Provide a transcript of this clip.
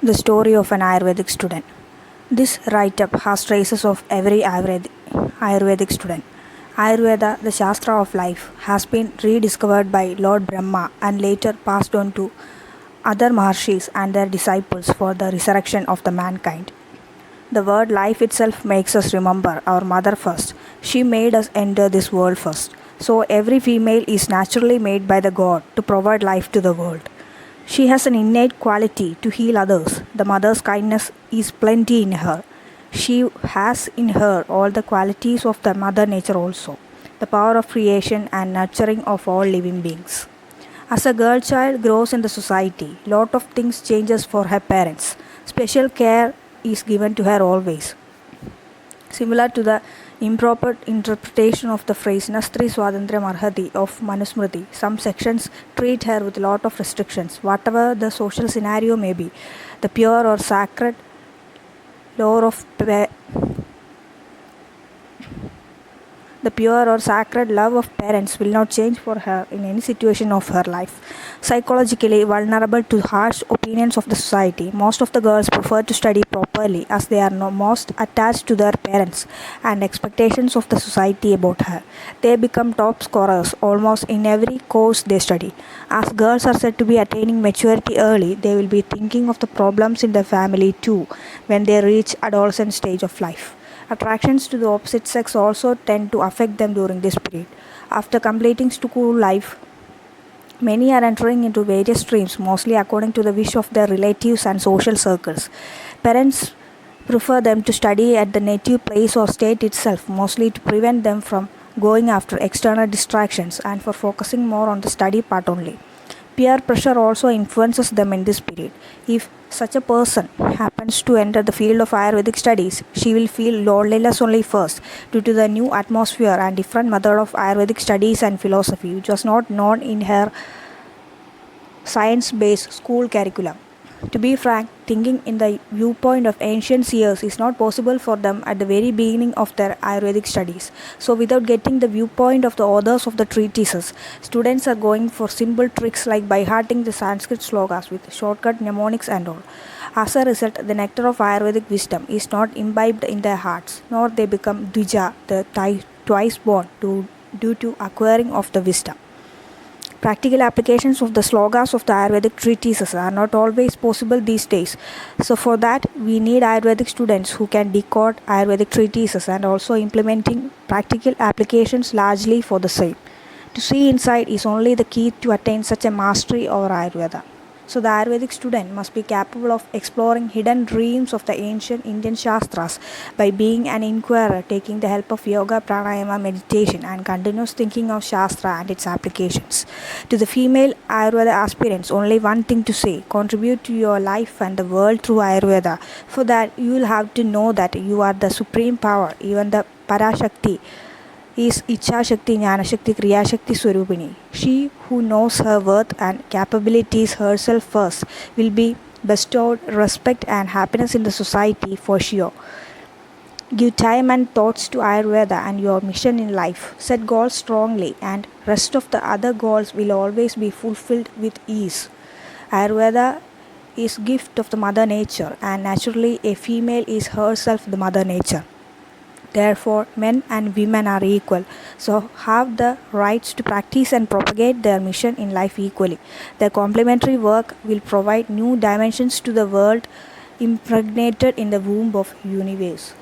The story of an Ayurvedic student. This write-up has traces of every Ayurvedic student. Ayurveda, the Shastra of life, has been rediscovered by Lord Brahma and later passed on to other Maharshis and their disciples for the resurrection of the mankind. The word life itself makes us remember our mother first. She made us enter this world first. So every female is naturally made by the God to provide life to the world. She has an innate quality to heal others. The mother's kindness is plenty in her. She has in her all the qualities of the mother nature also, the power of creation and nurturing of all living beings. As a girl child grows in the society, lot of things changes for her parents. Special care is given to her always. Similar to the improper interpretation of the phrase Nastri Swadhantrayam Arhati of Manusmriti, some sections treat her with a lot of restrictions, whatever the social scenario may be. The pure or sacred lore of the pure or sacred love of parents will not change for her in any situation of her life. Psychologically vulnerable to harsh opinions of the society, most of the girls prefer to study properly as they are most attached to their parents and expectations of the society about her. They become top scorers almost in every course they study. As girls are said to be attaining maturity early, they will be thinking of the problems in the family too when they reach adolescent stage of life. Attractions to the opposite sex also tend to affect them during this period. After completing school life, many are entering into various streams, mostly according to the wish of their relatives and social circles. Parents prefer them to study at the native place or state itself, mostly to prevent them from going after external distractions and for focusing more on the study part only. Peer pressure also influences them in this period. If such a person happens to enter the field of Ayurvedic studies, she will feel loneliness only first due to the new atmosphere and different method of Ayurvedic studies and philosophy, which was not known in her science-based school curriculum. To be frank, thinking in the viewpoint of ancient seers is not possible for them at the very beginning of their Ayurvedic studies. So, without getting the viewpoint of the authors of the treatises, students are going for simple tricks like by hearting the Sanskrit slokas with shortcut mnemonics and all. As a result, the nectar of Ayurvedic wisdom is not imbibed in their hearts, nor they become Dvija, the twice born, due to acquiring of the wisdom. Practical applications of the slogas of the Ayurvedic treatises are not always possible these days. So for that, we need Ayurvedic students who can decode Ayurvedic treatises and also implementing practical applications largely for the same. To see inside is only the key to attain such a mastery over Ayurveda. So the Ayurvedic student must be capable of exploring hidden dreams of the ancient Indian Shastras by being an inquirer, taking the help of yoga, pranayama, meditation and continuous thinking of Shastra and its applications. To the female Ayurveda aspirants, only one thing to say: contribute to your life and the world through Ayurveda. For that, you will have to know that you are the supreme power, even the Parashakti is Icha Shakti, Jnana Shakti, Kriya Shakti Swarupini. She who knows her worth and capabilities herself first will be bestowed respect and happiness in the society for sure. Give time and thoughts to Ayurveda and your mission in life. Set goals strongly and rest of the other goals will always be fulfilled with ease. Ayurveda is gift of the mother nature and naturally a female is herself the mother nature. Therefore, men and women are equal, so have the rights to practice and propagate their mission in life equally. Their complementary work will provide new dimensions to the world impregnated in the womb of universe.